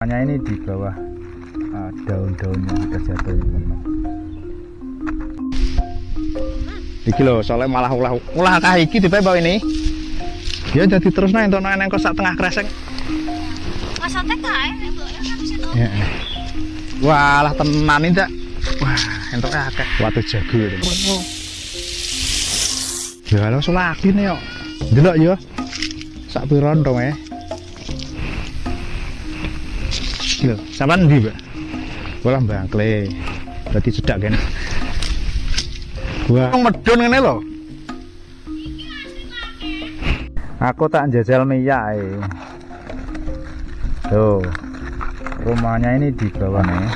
Hanya ini di bawah daun-daun yang sudah jatuh ini, teman-teman. Iki lho, soalnya malah ulah kah iki tipe bawa ini. Ya jadi terus nah entuk nang kok sak tengah kresek. Masate kae Ya. Walah tenan ini, Cak. Wah, entuk akeh watu jago. Ya lho selagi nih yo. Delok yo. Sak piron dong Lho, sampean ndi, Mbak? Bola Bangkle. Berarti cedak kan. Wah, medun ngene lho. Aku tak jajal minyak Tuh. Rumahnya ini di bawah nih.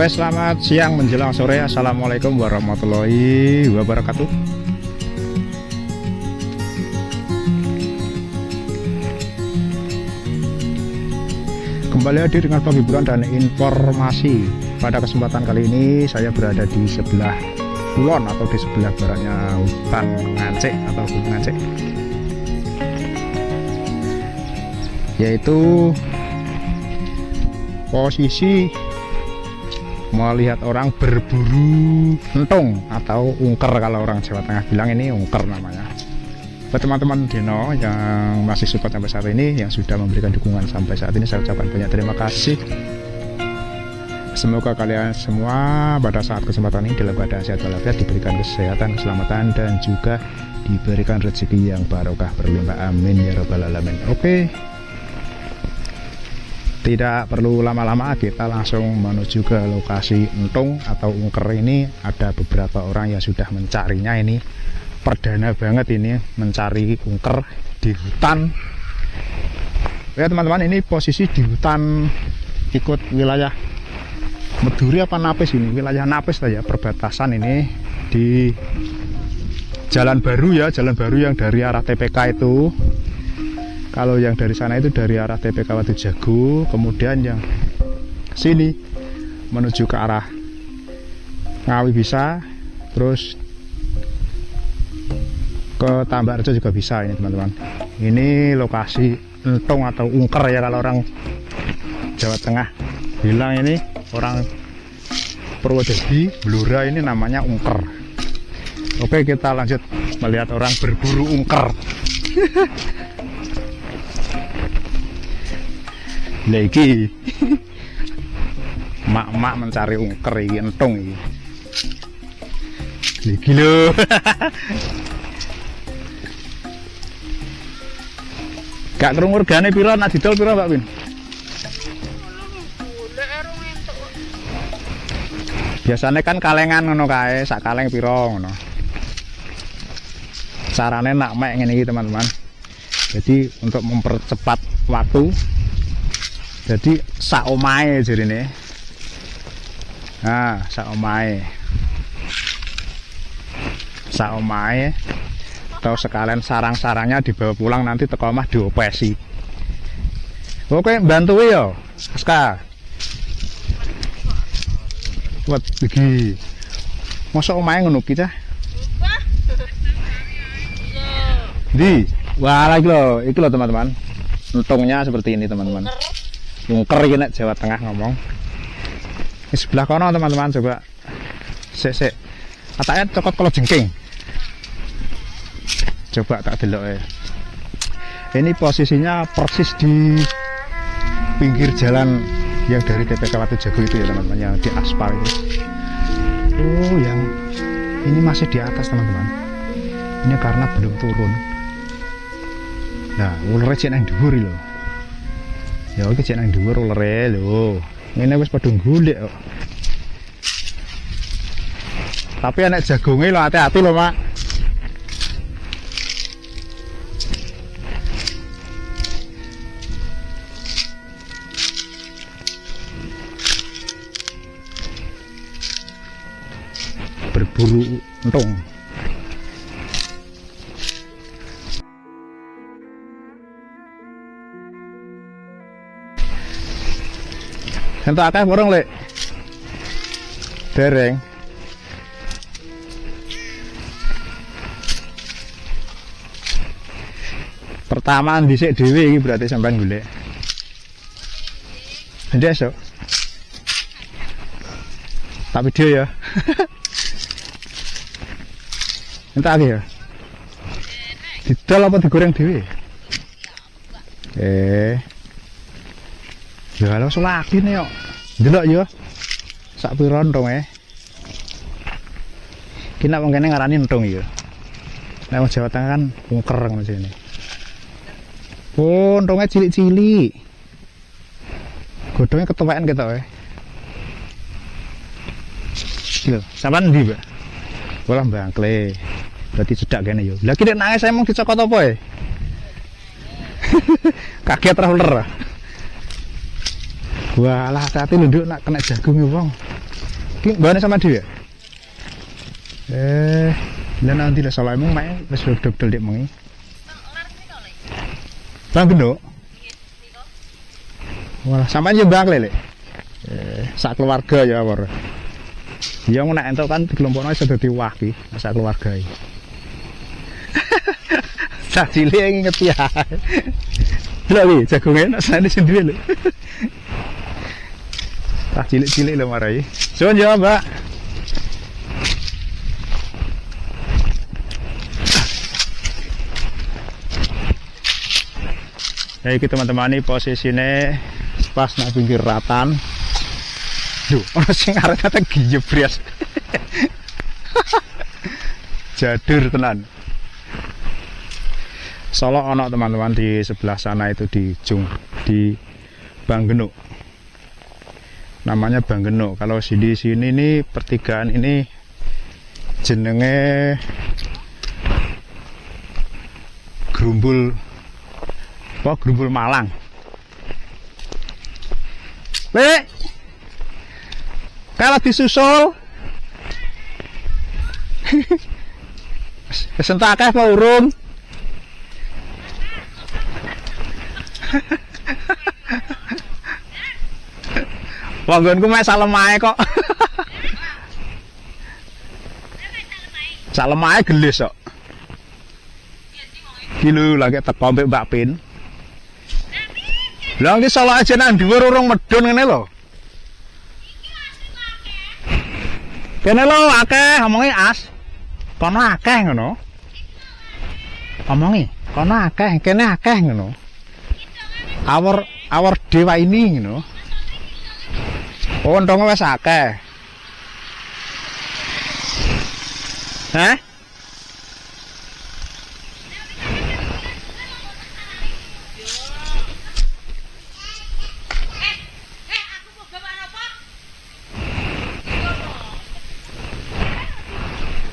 Selamat siang menjelang sore. Assalamualaikum warahmatullahi wabarakatuh. Kembali hadir dengan penghiburan dan informasi. Pada kesempatan kali ini saya berada di sebelah kulon atau di sebelah baratnya hutan Ngancik atau Gunung Ngancik, yaitu posisi melihat orang berburu entung atau ungker, kalau orang Jawa Tengah bilang ini ungker namanya. Buat teman-teman Dino yang masih support sampai saat ini, yang sudah memberikan dukungan sampai saat ini, saya ucapkan banyak terima kasih. Semoga kalian semua pada saat kesempatan ini dalam keadaan sehat walafiat, diberikan kesehatan, keselamatan, dan juga diberikan rezeki yang barokah berlimpah, amin ya rabbal alamin. Oke, tidak perlu lama-lama, kita langsung menuju ke lokasi entung atau ungker ini. Ada beberapa orang yang sudah mencarinya, ini perdana banget ini mencari ungker di hutan. Ya teman-teman, ini posisi di hutan ikut wilayah Meduri apa Napis ini, wilayah Napis saja, perbatasan ini di jalan baru ya, jalan baru yang dari arah TPK itu. Kalau yang dari sana itu dari arah TPK Watu Jago, kemudian yang sini menuju ke arah Ngawi bisa, terus ke Tambarjo juga bisa ini teman-teman. Ini lokasi entung atau ungker ya, kalau orang Jawa Tengah bilang, ini orang Purwodadi, Blora ini namanya ungker. Oke, kita lanjut melihat orang berburu ungker. Lagi mak-mak mencari ungker iki entung iki. Lagi lho. Gak krungu regane pira, nak didol pira, Mbak Win? Biasanya kan kalengan ngono kae, sak kaleng pira ngono. Carane nak mek ngene iki, teman-teman. Jadi untuk mempercepat waktu, jadi sak omahe jarine. Nah, sak omahe. Sak omahe atau sekalian sarang-sarangnya dibawa pulang, nanti teko omah diopesi. Oke, bantu ya, Aska. Buat iki. Mosok omahe ngono ki ta? Di, wah lagi loh, iki loh teman-teman. Entungnya seperti ini teman-teman. Ungker iki nek Jawa Tengah ngomong. Di sebelah kono teman-teman, coba sik atake cokot kalau jengking. Coba tak delok ya. Ini posisinya persis di pinggir jalan yang dari TPK Watu Jago itu ya teman-teman, yang di aspal itu. Oh, yang ini masih di atas teman-teman. Ini karena belum turun. Nah, ulernya cek nang dhuwur lho. Ya iki cek nang dhuwur ulere lho. Ngene wis padha golek kok. Tapi anak jagonge lho, hati-hati lho, Mak. Berburu entung. Entuk akeh burung, Lek. Dereng. Pertama dhisik dhewe iki berarti sampean golek. Ndek, Sok. Tak video ya. Entak ya. Didol apa digoreng dhewe? Ya lho selagi nih yo. Delok yo. Sak pira entong Ki nek wong kene ngarani entong ya. Nek wong Jawa Tengah kan ungker ngono sini. Oh, entongnya cilik-cilik. Godhongnya ketuwekan ketok Lho, sampean ndi, Mbak? Bolah Bangkle. Berarti cedak kene yo. Lah ki nek nangis emang dicokot apa Kaget ra uler. Wah, lah hati-hati lho nduk nak kena jagung ya wong. Ki mbane sama dhewe. Lah nanti lah salah emang mek wis dodol dik mengi. Bang genduk. Wah, sampean yo Bangkle, Lek. Sak keluarga ya awor. Ya nek entuk kan kelompokno iso dadi wah ki, sak keluarga iki. Sak cilik inget ya. Delok iki jagonge nek sane sendiri lho. Sak cilik-cilik lho marai. Suwun ya, Mbak. Ya iki teman-teman ini posisine pas nang pinggir ratan. Duh, orang sing arep kata giyebres. Jadur tenan. Solo ono teman-teman di sebelah sana itu di Banggenuk. Namanya Banggenuk. Kalau di sini nih pertigaan ini jenenge Grumbul Malang. Lek kalau disusul sentak akeh apa urung? Wanggonku mek salemahe kok. Salemahe gelis kok. Ki lho lagi teko mbek Mbak Pin. Lah iki salah aja nang dhuwur urung medun ngene lho. Kene lho akeh omongi as. Kono akeh ngono. Omongi, kono akeh, kene akeh ngono. Awor dewa ini ngono. Oh, entongnya wis akeh. Hah?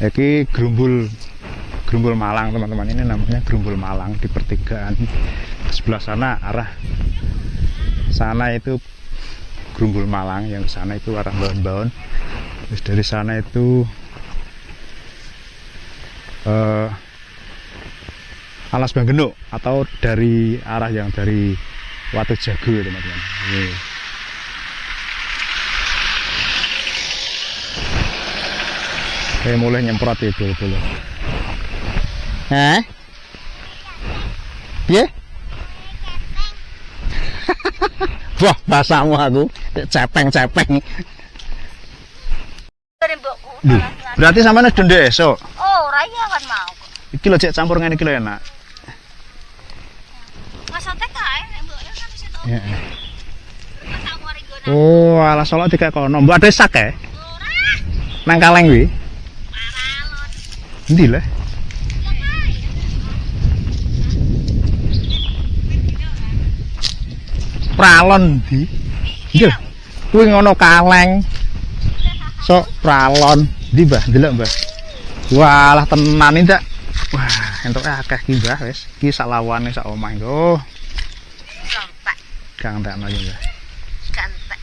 Iki Grumbul Malang teman-teman, ini namanya Grumbul Malang di pertigaan sebelah sana, arah sana itu Grumbul Malang, yang sana itu arah Baon-Baon. Terus dari sana itu Alas Banggenuk atau dari arah yang dari Watu Jago teman-teman. Mulai nyemprot ya dulu. Hah? Piye? Wah, bahasamu aku cepeng-cepeng. Berarti sampeyan wis ndek esuk. Oh, ora iya kan mau. Iki lho cek campur ngene iki lho enak. Maksudnya kae mbok ya kan wis to. Heeh. Oh, ala solok dikek kono. Mbok ada sak e? Ora. Nang kaleng kuwi. Endi lah? Pralon di. Nggih. Kuwi ngono kaleng. Sok pralon. Ndi, Mbah? Delok, Mbah. Walah tenan iki, Dak. Wah, entuk akeh ki, Mbah, wis. Ki sak lawane sak omah iki. Oh. Gantek. Gantekno ya, Mbah. Gantek.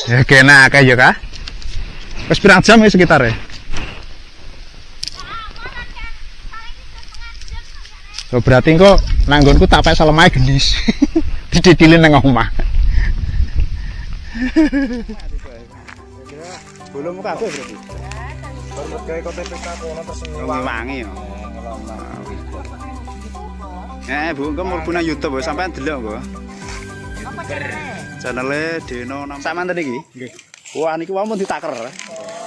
Ya kena akeh ya, Kak. Wis pirang jam iki sekitar ya? Oh, berarti kok nanggonku tak pek salemahe gelis. Dididilin nang omah. Belum kabeh berarti. Berbagai KTP kono terus Wangi ya. Bu, engko mlebu nang YouTube sampean delok kok. Apa caranya? Channele Deno Nam. Sak manten iki? Nggih. Wah niku wae mun ditaker.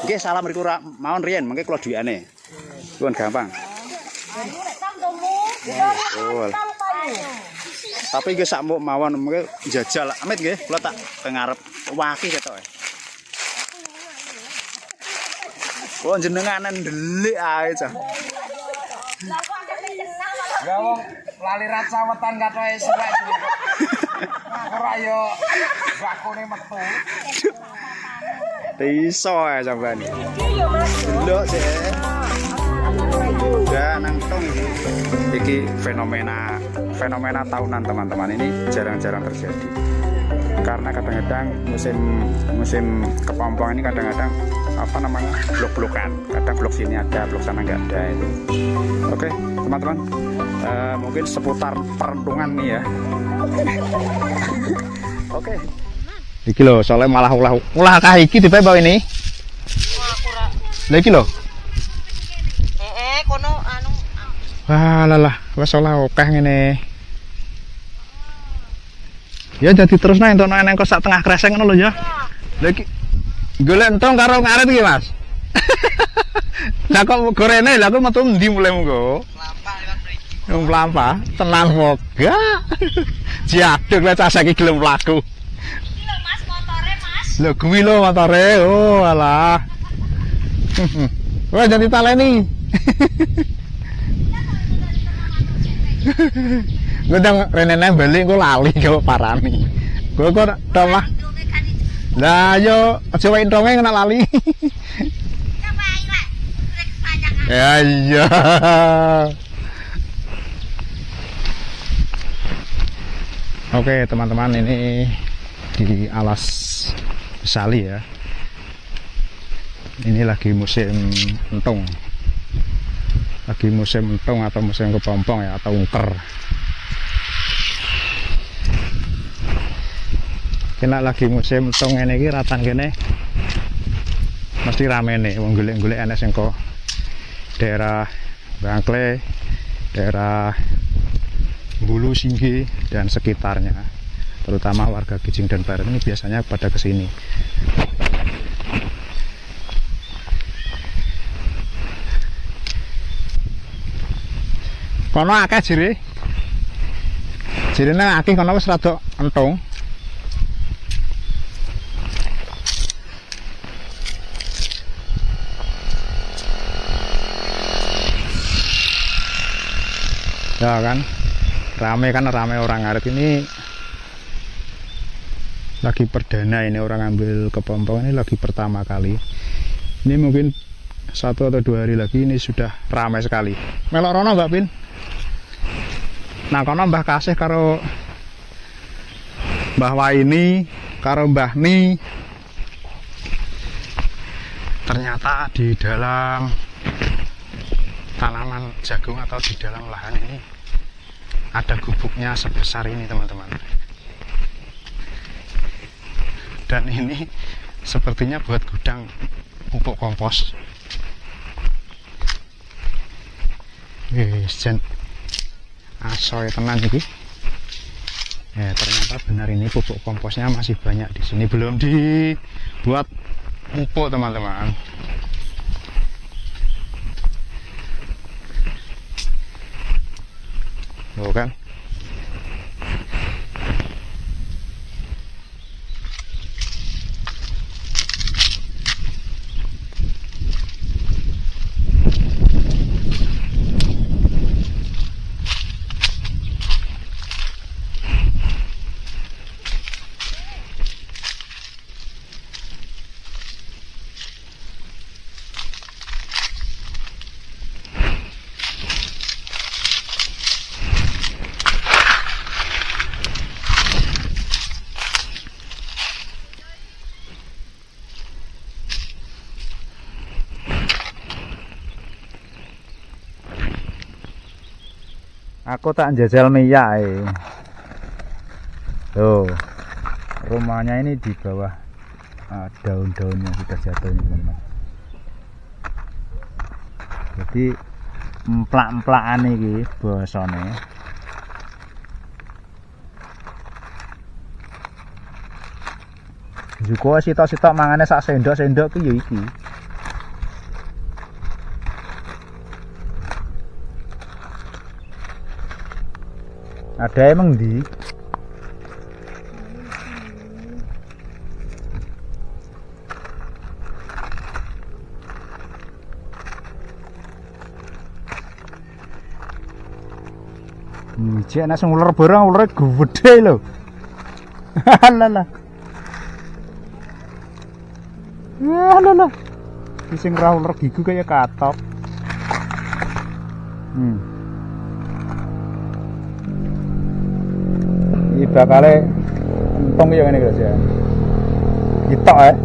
Nggih, salam mriku ra mawon riyen, mengke kula dhuwikane. Kuwi gampang. Oh. Tapi nggih sak mawon mengke jajal. Amit nggih, kula tak ngarep waki ketok. Kok jenenganan ndelik ae cah. Ya wong lali rasa wetan katoke suwek. Ora yo bakune metu. Iso ae sampean. Delok sih. Ya nang tong iki fenomena tahunan teman-teman, ini jarang-jarang terjadi. Karena kadang-kadang musim kepompong ini kadang-kadang apa namanya blok-blokan, kadang blok sini ada, blok sana nggak ada itu. Oke teman-teman, mungkin seputar perentungan nih ya. Oke. Iki lho, soalnya malah ulah kah iki tipe bawa ini. Lah iki lho. Kono anu. Wah lalah, wes olah akeh ngene. Ya jadi terus nah entuk nang kok sak tengah kreseng ngono lho ya. Lah iki golek entong karo ngaret iki, Mas. Lah kok gorene, lah kok metu endi mulai mengko? Mlampah liwat mriki. Wong mlampah, tenan moga. Jaduk lah cah saiki gelem mlaku. Iki lho Mas motore, Mas. Lho kuwi lho motore. Oh alah. Wah jadi taleni. Gue udah renene balik gue lali kok parani. Gue kok mah. Lah yo aja wae ndonge kena lali. Ya iya. Oke teman-teman, ini di Alas Besali ya. Ini lagi musim entung. Lagi musim entung atau musim kepompong ya, atau ungker. Kena lagi musim entung ini iki ratan kene mesti rame nih wong golek-golek enek sing kok daerah Bangkle, daerah Bulu Singgi dan sekitarnya, terutama warga Kijing dan Barat ini biasanya pada kesini. Kono akeh jirine akeh kono wis rada entung. Ya kan rame orang ngarit ini lagi perdana, ini orang ambil kepompong ini lagi pertama kali. Ini mungkin 1 atau 2 hari lagi ini sudah ramai sekali. Melok rono Mbak Pin. Nah kono Mbah Kasih karo Mbah Waini karo Mbah Ni ternyata di dalam tanaman jagung atau di dalam lahan ini ada gubuknya sebesar ini teman-teman. Dan ini sepertinya buat gudang pupuk kompos. Jen asoy tenan iki. Ya ternyata benar, ini pupuk komposnya masih banyak di sini, belum dibuat pupuk teman-teman. Tuh kan. Aku tak jajal minyak. Tuh, rumahnya ini di bawah daun-daunnya sudah jatuh ini teman-teman. Jadi emplak-emplakan iki basane. Juga sitok-sitok mangane sak sendok-sendok ki ya iki. Ada emang di Cek nasi ular barang ular gede loh. Alah. Alah. Sing ra ular gigu kayak katok. Ini bakale untung ya ngene guys ya. Gitok ya.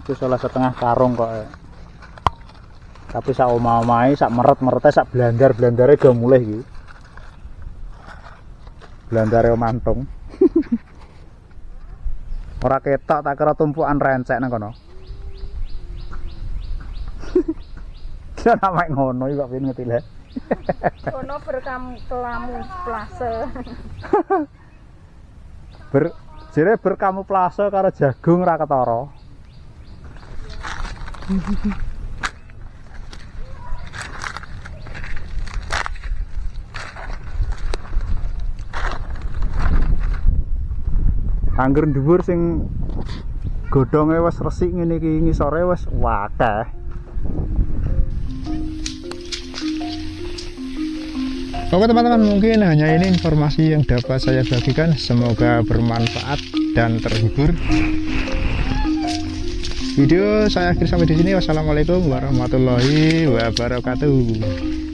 Itu salah setengah karung kok. Tapi sak omah-omahe, sak meret-merete, sak blandar-blandare ga mulih iki. Blandare mantung. Ora ketok tak kira tumpukan rencek nang kono. Kira nek ngono iki kok piye ngetile. Kono berkamuflase plase. Jere berkamuflase karo jagung ra ketara. Angger dhuwur sing godhonge wis resik ngene iki ngisore wis akeh. Oke teman-teman, mungkin hanya ini informasi yang dapat saya bagikan. Semoga bermanfaat dan terhibur. Video saya akhiri sampai di sini. Wassalamualaikum warahmatullahi wabarakatuh.